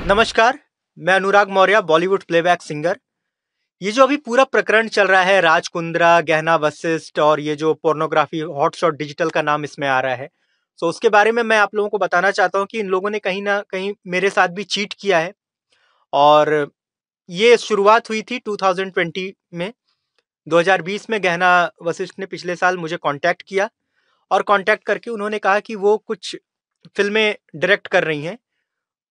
नमस्कार, मैं अनुराग Maurya, Bollywood playback singer. ये जो अभी पूरा प्रकरण चल रहा है, राज कुंद्रा, गहना वशिष्ठ और ये जो पोर्नोग्राफी हॉटशॉट डिजिटल का नाम इसमें आ रहा है, तो उसके बारे में मैं आप लोगों को बताना चाहता हूँ कि इन लोगों ने कहीं न कहीं मेरे साथ भी चीट किया है। और ये शुरुआत हुई थी 2020 में। 2020 में गहना वशिष्ठ ने पिछले साल मुझे कॉन्टैक्ट किया और कॉन्टैक्ट करके उन्होंने कहा कि वो कुछ फ़िल्में डायरेक्ट कर रही हैं,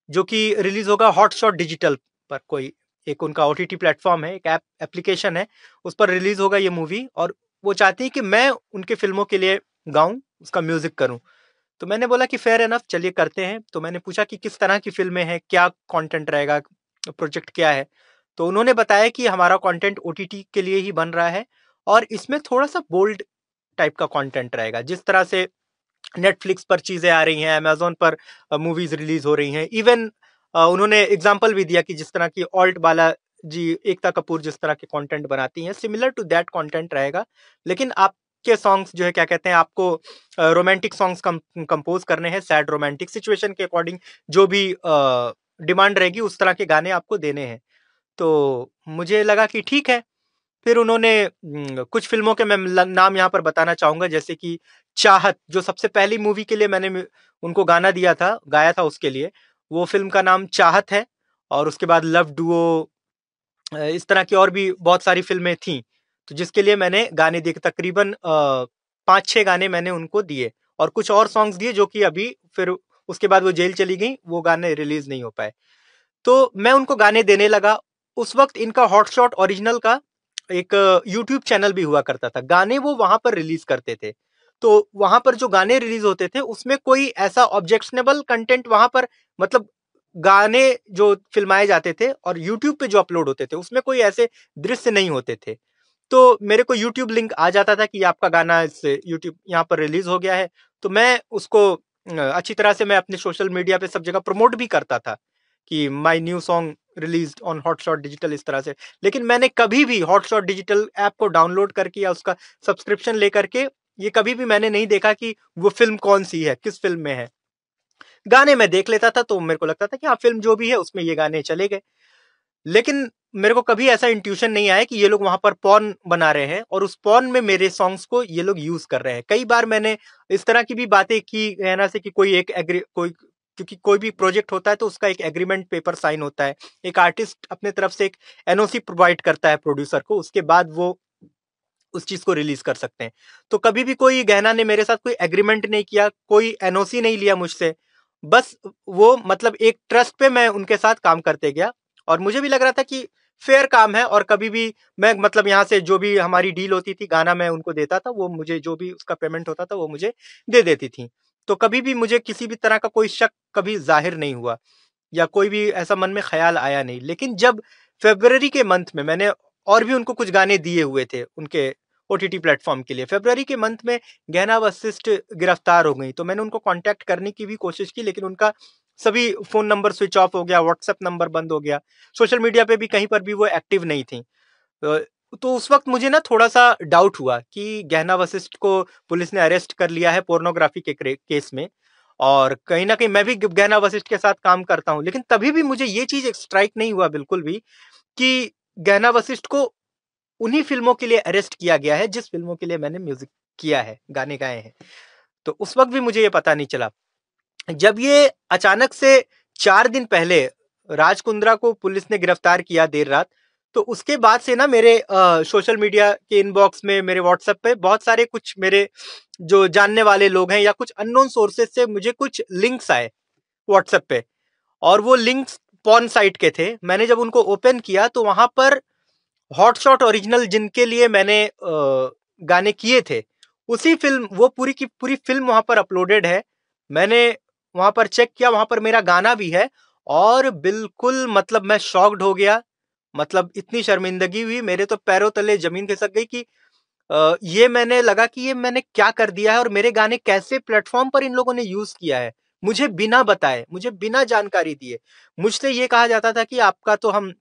जो कि रिलीज होगा हॉटशॉट डिजिटल पर। कोई एक उनका ओटीटी प्लेटफॉर्म है, एक एप्लीकेशन है, उस पर रिलीज होगा ये मूवी। और वो चाहती है कि मैं उनके फिल्मों के लिए गाऊं, उसका म्यूजिक करूं। तो मैंने बोला कि फेयर एनफ, चलिए करते हैं। तो मैंने पूछा कि किस तरह की फिल्में हैं, क्या कंटेंट रहेगा, प्रोजेक्ट क्या है। तो उन्होंने बताया कि हमारा कंटेंट ओटीटी के लिए ही बन रहा है और इसमें थोड़ा सा बोल्ड टाइप का कंटेंट रहेगा। जिस तरह से नेटफ्लिक्स पर चीजें आ रही हैं, अमेजोन पर मूवीज रिलीज हो रही हैं। इवन उन्होंने एग्जांपल भी दिया कि जिस तरह की ऑल्ट बाला जी, एकता कपूर जिस तरह के कंटेंट बनाती हैं, सिमिलर टू दैट कंटेंट रहेगा। लेकिन आपके सॉन्ग्स जो है, क्या कहते हैं, आपको रोमांटिक सॉन्ग्स कंपोज करने हैं, सैड रोमांटिक सिचुएशन के अकॉर्डिंग जो भी डिमांड रहेगी उस तरह के गाने आपको देने हैं। तो मुझे लगा कि ठीक है। फिर उन्होंने कुछ फ़िल्मों के मैं नाम यहाँ पर बताना चाहूँगा, जैसे कि चाहत, जो सबसे पहली मूवी के लिए मैंने उनको गाना दिया था, गाया था उसके लिए। वो फ़िल्म का नाम चाहत है। और उसके बाद लव डुओ, इस तरह की और भी बहुत सारी फ़िल्में थीं, तो जिसके लिए मैंने गाने दिए। तकरीबन 5-6 गाने मैंने उनको दिए और कुछ और सॉन्ग्स दिए जो कि अभी फिर उसके बाद वो जेल चली गईं, वो गाने रिलीज़ नहीं हो पाए। तो मैं उनको गाने देने लगा। उस वक़्त इनका हॉटशॉट ओरिजिनल का एक यूट्यूब चैनल भी हुआ करता था। गाने वो वहाँ पर रिलीज़ करते थे। तो वहाँ पर जो गाने रिलीज़ होते थे, उसमें कोई ऐसा ऑब्जेक्शनेबल कंटेंट वहाँ पर, मतलब गाने जो फ़िल्माए जाते थे और यूट्यूब पे जो अपलोड होते थे, उसमें कोई ऐसे दृश्य नहीं होते थे। तो मेरे को यूट्यूब लिंक आ जाता था कि आपका गाना इस यूट्यूब यहाँ पर रिलीज़ हो गया है। तो मैं उसको अच्छी तरह से मैं अपने सोशल मीडिया पे सब जगह प्रमोट भी करता था कि my new song released on hotshot digital, इस तरह से। लेकिन मैंने कभी भी हॉटशॉट डिजिटल ऐप को डाउनलोड करके या उसका सब्सक्रिप्शन लेकर के ये कभी भी मैंने नहीं देखा कि वो फ़िल्म कौन-सी है, किस फ़िल्म में है। गाने मैं देख लेता था तो मेरे को लगता था कि हाँ, फ़िल्म जो भी है उसमें ये गाने चले गए। लेकिन मेरे को कभी ऐसा इंट्यूशन नहीं आया कि ये लोग वहाँ पर पॉर्न बना रहे हैं और उस पॉर्न में मेरे सॉन्ग्स को ये लोग यूज़ कर रहे हैं। कई बार मैंने इस तरह की भी बातें की है ना, से कि क्योंकि कोई भी प्रोजेक्ट होता है तो उसका एक एग्रीमेंट पेपर साइन होता है। एक आर्टिस्ट अपने तरफ से एक एनओसी प्रोवाइड करता है प्रोड्यूसर को, उसके बाद वो उस चीज़ को रिलीज़ कर सकते हैं। तो कभी भी कोई गहना ने मेरे साथ कोई एग्रीमेंट नहीं किया, कोई एनओसी नहीं लिया मुझसे। बस वो, मतलब एक ट्रस्ट पे मैं उनके साथ काम करते गया और मुझे भी लग रहा था कि फेयर काम है। और कभी भी मैं, मतलब यहाँ से जो भी हमारी डील होती थी, गाना मैं उनको देता था, वो मुझे जो भी उसका पेमेंट होता था, वो मुझे दे देती थी। तो कभी भी मुझे किसी भी तरह का कोई शक कभी ज़ाहिर नहीं हुआ या कोई भी ऐसा मन में ख़्याल आया नहीं। लेकिन जब फ़रवरी के मंथ में मैंने और भी उनको कुछ गाने दिए हुए थे उनके ओटीटी प्लेटफ़ॉर्म के लिए। फ़रवरी के मंथ में गहना वशिष्ठ गिरफ्तार हो गईं, तो मैंने उनको कॉन्टैक्ट करने की भी कोशिश की, लेकिन उनका सभी फ़ोन नंबर स्विच ऑफ हो गया, व्हाट्सएप नंबर बंद हो गया, सोशल मीडिया पे भी कहीं पर भी वो एक्टिव नहीं थीं। अ, तो उस वक़्त मुझे ना थोड़ा-सा डाउट हुआ कि गहना वशिष्ठ को पुलिस ने अरेस्ट कर लिया है पोर्नोग्राफ़ी के केस में। और कहीं न कहीं मैं भी गहना वशिष्ठ के साथ काम करता हूँ, लेकिन तभी भी मुझे ये चीज़ एक स्ट्राइक नहीं हुआ बिल्कुल भी कि गहना वशिष्ठ को उन्हीं फ़िल्मों के लिए अरेस्ट किया गया है जिस फ़िल्मों के लिए मैंने म्यूज़िक किया है, गाने गाए हैं। तो उस वक़्त भी मुझे ये पता नहीं चला। जब ये अचानक से 4 दिन पहले राज कुंद्रा को पुलिस ने गिरफ्तार किया देर रात, तो उसके बाद से ना मेरे सोशल मीडिया के इनबॉक्स में, मेरे व्हाट्सएप पे बहुत सारे कुछ मेरे जो जानने वाले लोग हैं या कुछ अननोन सोर्सेज़ से मुझे कुछ लिंक्स आए व्हाट्सएप पे। और वो लिंक्स पॉर्न साइट के थे। मैंने जब उनको ओपन किया तो वहाँ पर हॉटशॉट ओरिजिनल जिनके लिए मैंने गाने किए थे, उसी फ़िल्म, वो पूरी की पूरी फ़िल्म वहाँ पर अपलोडेड है। मैंने वहाँ पर चेक किया, वहाँ पर मेरा गाना भी है और बिल्कुल, मतलब मैं शॉक्ड हो गया। मतलब इतनी शर्मिंदगी हुई, मेरे तो पैरों तले ज़मीन खिसक गई कि ये मैंने लगा कि ये मैंने क्या कर दिया है और मेरे गाने कैसे प्लेटफ़ॉर्म पर इन लोगों ने यूज़ किया है। मुझे बिना बताए, मुझे बिना जानकारी दिए। मुझसे ये कहा जाता था कि आपका तो हम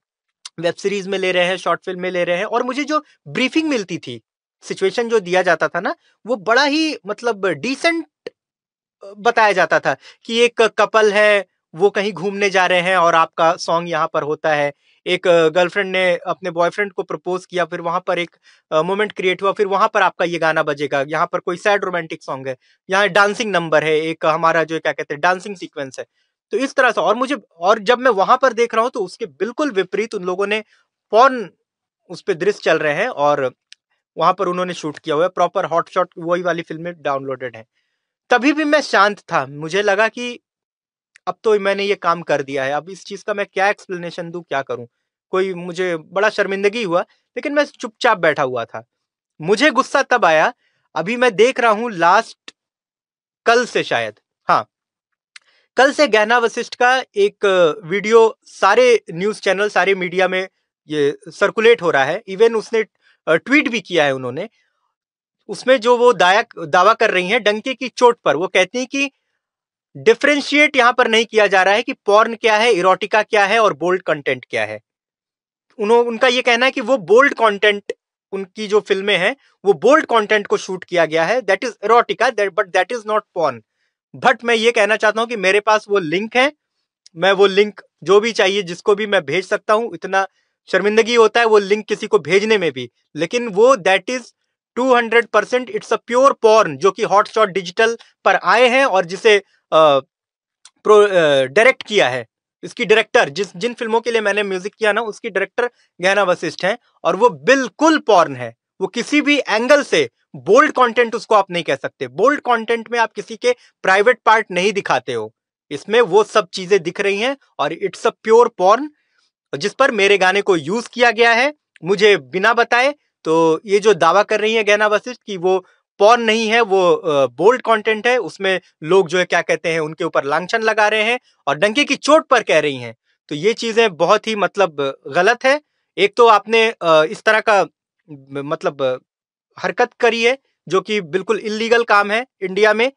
वेब सीरीज़ में ले रहे हैं, शॉर्ट फ़िल्म में ले रहे हैं। और मुझे जो ब्रीफिंग मिलती थी, सिचुएशन जो दिया जाता था ना, वो बड़ा ही, मतलब डिसेंट बताया जाता था कि एक कपल है, वो कहीं घूमने जा रहे हैं और आपका सॉन्ग यहाँ पर होता है। एक गर्लफ्रेंड ने अपने बॉयफ्रेंड को प्रपोज किया, फिर वहां पर एक मोमेंट क्रिएट हुआ, फिर वहां पर आपका ये गाना बजेगा। यहाँ पर कोई सैड रोमांटिक सॉन्ग है, यहाँ डांसिंग नंबर है, एक हमारा जो क्या कहते हैं डांसिंग सीक्वेंस है। तो इस तरह से, और जब मैं वहां पर देख रहा हूँ तो उसके बिल्कुल विपरीत उन लोगों ने पॉर्न, उस पे दृश्य चल रहे हैं और वहां पर उन्होंने शूट किया हुआ है, प्रॉपर हॉट शॉट वही वाली फिल्में डाउनलोडेड है। तभी भी मैं शांत था, मुझे लगा कि अब तो मैंने ये काम कर दिया है, अब इस चीज का मैं क्या एक्सप्लेनेशन दूं, क्या करूं। कोई, मुझे बड़ा शर्मिंदगी हुआ, लेकिन मैं चुपचाप बैठा हुआ था। मुझे गुस्सा तब आया, अभी मैं देख रहा हूं लास्ट, कल से शायद, हाँ, कल से गहना वशिष्ठ का एक वीडियो सारे न्यूज चैनल, सारे मीडिया में ये सर्कुलेट हो रहा है। इवन उसने ट्वीट भी किया है उन्होंने। उसमें जो वो दावा कर रही हैं डंके की चोट पर, वो कहती हैं कि डिफरेंशिएट यहां पर नहीं किया जा रहा है कि पॉर्न क्या है, इरोटिका क्या है और बोल्ड कंटेंट क्या है। उनका ये कहना है कि वो बोल्ड कंटेंट, उनकी जो फिल्में हैं वो बोल्ड कंटेंट को शूट किया गया है, that is erotica, but that is not porn. But मैं ये कहना चाहता हूं कि मेरे पास वो लिंक है, मैं वो लिंक जो भी चाहिए जिसको भी मैं भेज सकता हूं। इतना शर्मिंदगी होता है वो लिंक किसी को भेजने में भी, लेकिन वो that is 200% it's a pure porn, जो कि हॉटस्टार डिजिटल पर आए हैं और जिसे डायरेक्ट किया है। इसकी डायरेक्टर, जिन फिल्मों के लिए मैंने म्यूजिक किया ना, उसकी डायरेक्टर गहना वशिष्ठ हैं और वो बिल्कुल पॉर्न है। वो किसी भी एंगल से बोल्ड कंटेंट उसको आप नहीं कह सकते। बोल्ड कंटेंट में आप किसी के प्राइवेट पार्ट नहीं दिखाते हो, इसमें वो सब चीजें दिख रही हैं और इट्स अ प्योर पॉर्न, जिस पर मेरे गाने को यूज किया गया है मुझे बिना बताए। तो ये जो दावा कर रही है गहना वशिष्ठ की वो पॉर्न नहीं है, वो बोल्ड कंटेंट है, उसमें लोग जो है क्या कहते हैं उनके ऊपर लांछन लगा रहे हैं और डंके की चोट पर कह रही हैं। तो ये चीजें बहुत ही मतलब गलत है। एक तो आपने इस तरह का मतलब हरकत करी है जो कि बिल्कुल इलीगल काम है इंडिया में,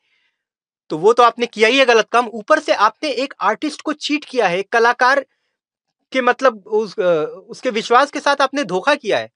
तो वो तो आपने किया ही है गलत काम। ऊपर से आपने एक आर्टिस्ट को चीट किया है, एक कलाकार के मतलब उसके विश्वास के साथ आपने धोखा किया है।